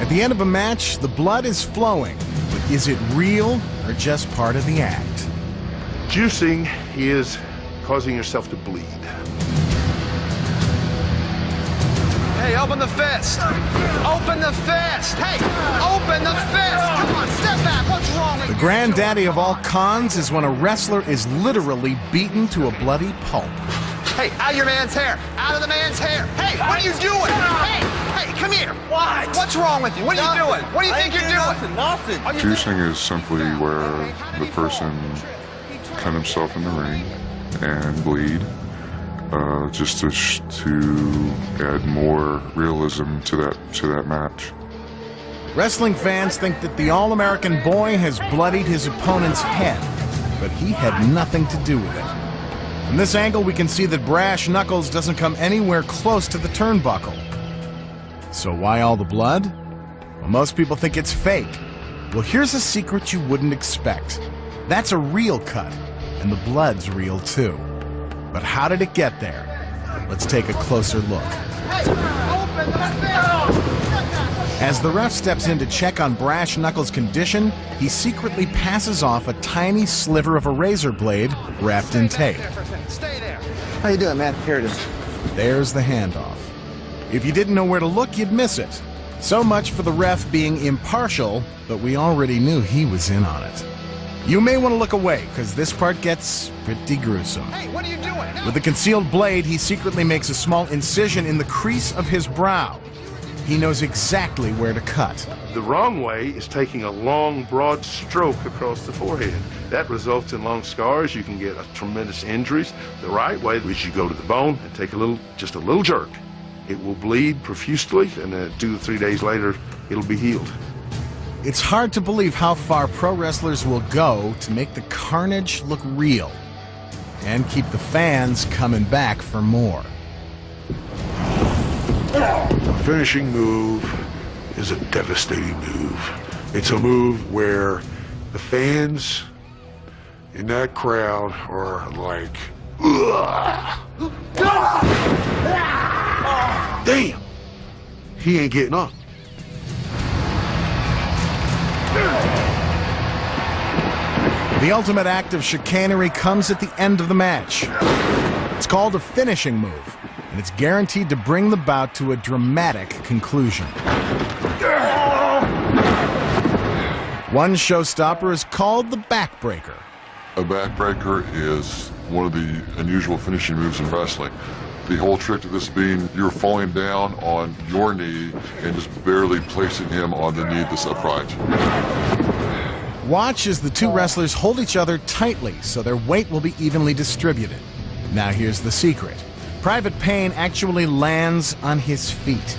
At the end of a match, the blood is flowing. But is it real or just part of the act? Juicing is causing yourself to bleed. Hey, open the fist! Open the fist! Hey, open the fist! Come on, step back! What's wrong with you? The granddaddy of all cons is when a wrestler is literally beaten to a bloody pulp. Hey, out of your man's hair! Out of the man's hair! Hey, what are you doing? Hey, come here! What? What's wrong with you? What are you doing? What do you think you're doing? Nothing. Juicing is simply where the person cut himself in the ring and bleed, just to add more realism to that match. Wrestling fans think that the All-American boy has bloodied his opponent's head, but he had nothing to do with it. From this angle, we can see that Brash Knuckles doesn't come anywhere close to the turnbuckle. So why all the blood? Well, most people think it's fake. Well, here's a secret you wouldn't expect. That's a real cut, and the blood's real too. But how did it get there? Let's take a closer look. As the ref steps in to check on Brash Knuckles' condition, he secretly passes off a tiny sliver of a razor blade wrapped in tape. Stay there. How you doing, man? Here it is. There's the handoff. If you didn't know where to look, you'd miss it. So much for the ref being impartial, but we already knew he was in on it. You may want to look away, because this part gets pretty gruesome. Hey, what are you doing? With the concealed blade, he secretly makes a small incision in the crease of his brow. He knows exactly where to cut. The wrong way is taking a long, broad stroke across the forehead. That results in long scars. You can get tremendous injuries. The right way is you go to the bone and take just a little jerk. It will bleed profusely, and then 2 to 3 days later, it'll be healed. It's hard to believe how far pro wrestlers will go to make the carnage look real and keep the fans coming back for more. A finishing move is a devastating move. It's a move where the fans in that crowd are like, ugh. Damn, he ain't getting up. The ultimate act of chicanery comes at the end of the match. It's called a finishing move, and it's guaranteed to bring the bout to a dramatic conclusion. One showstopper is called the backbreaker. A backbreaker is one of the unusual finishing moves in wrestling. The whole trick to this being you're falling down on your knee and just barely placing him on the knee that's upright. Watch as the two wrestlers hold each other tightly so their weight will be evenly distributed. Now here's the secret. Private Payne actually lands on his feet,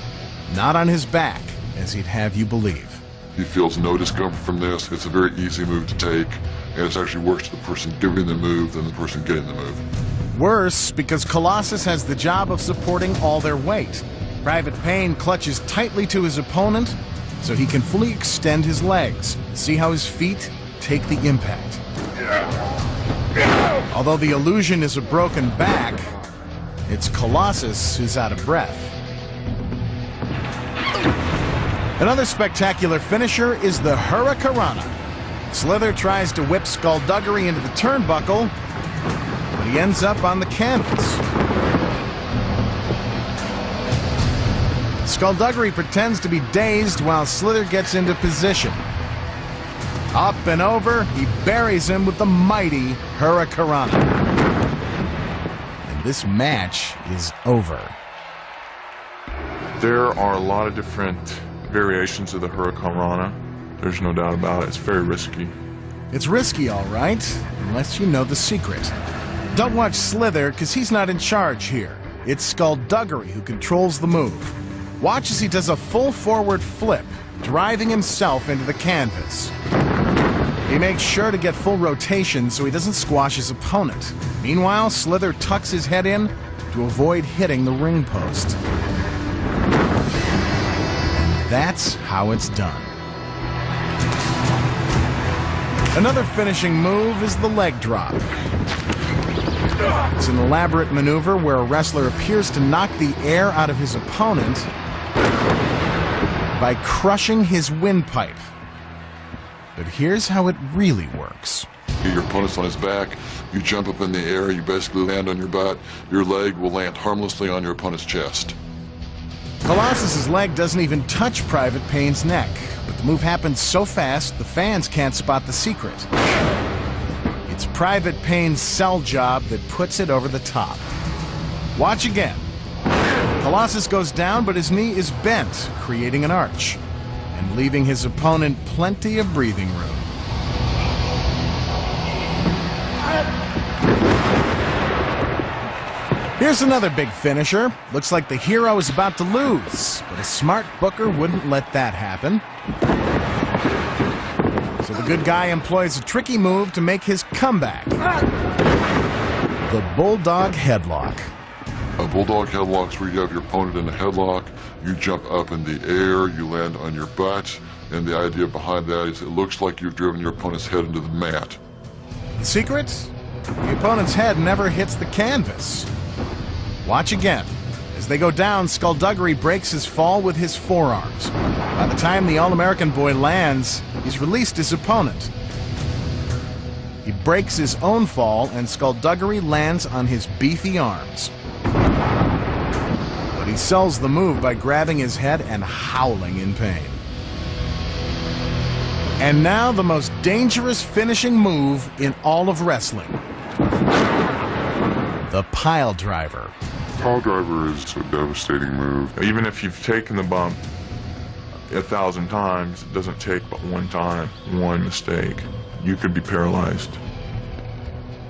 not on his back, as he'd have you believe. He feels no discomfort from this. It's a very easy move to take, and it's actually worse to the person giving the move than the person getting the move. Worse, because Colossus has the job of supporting all their weight. Private Payne clutches tightly to his opponent so he can fully extend his legs. See how his feet take the impact. Although the illusion is a broken back, it's Colossus who's out of breath. Another spectacular finisher is the Hurricanrana. Slither tries to whip Skullduggery into the turnbuckle, but he ends up on the canvas. Skullduggery pretends to be dazed while Slither gets into position. Up and over, he buries him with the mighty Hurricanrana. And this match is over. There are a lot of different variations of the Hurricanrana. There's no doubt about it. It's very risky. It's risky, all right, unless you know the secret. Don't watch Slither, because he's not in charge here. It's Skullduggery who controls the move. Watch as he does a full forward flip, driving himself into the canvas. He makes sure to get full rotation so he doesn't squash his opponent. Meanwhile, Slither tucks his head in to avoid hitting the ring post. And that's how it's done. Another finishing move is the leg drop. It's an elaborate maneuver where a wrestler appears to knock the air out of his opponent by crushing his windpipe. But here's how it really works. Your opponent's on his back, you jump up in the air, you basically land on your butt, your leg will land harmlessly on your opponent's chest. Colossus's leg doesn't even touch Private Payne's neck, but the move happens so fast the fans can't spot the secret. It's Private Payne's sell job that puts it over the top. Watch again. Colossus goes down, but his knee is bent, creating an arch, and leaving his opponent plenty of breathing room. Here's another big finisher. Looks like the hero is about to lose, but a smart booker wouldn't let that happen. So the good guy employs a tricky move to make his comeback. The Bulldog Headlock. A bulldog headlock is where you have your opponent in a headlock, you jump up in the air, you land on your butt, and the idea behind that is it looks like you've driven your opponent's head into the mat. The secret? The opponent's head never hits the canvas. Watch again. As they go down, Skullduggery breaks his fall with his forearms. By the time the All-American boy lands, he's released his opponent. He breaks his own fall, and Skullduggery lands on his beefy arms. But he sells the move by grabbing his head and howling in pain. And now the most dangerous finishing move in all of wrestling. The pile driver. Pile driver is a devastating move. Even if you've taken the bump 1,000 times, it doesn't take but one time, one mistake. You could be paralyzed.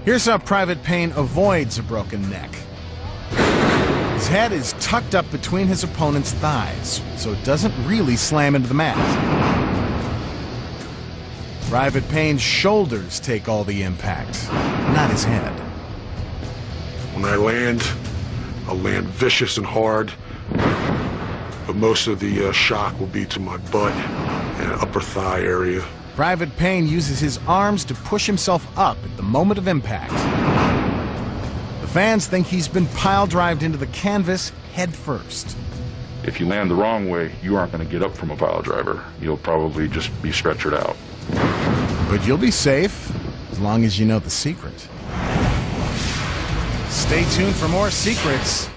Here's how Private Payne avoids a broken neck. His head is tucked up between his opponent's thighs, so it doesn't really slam into the mat. Private Payne's shoulders take all the impact, not his head. When I land, I'll land vicious and hard, but most of the shock will be to my butt and upper thigh area. Private Payne uses his arms to push himself up at the moment of impact. The fans think he's been pile-drived into the canvas head first. If you land the wrong way, you aren't going to get up from a pile driver. You'll probably just be stretchered out. But you'll be safe, as long as you know the secret. Stay tuned for more secrets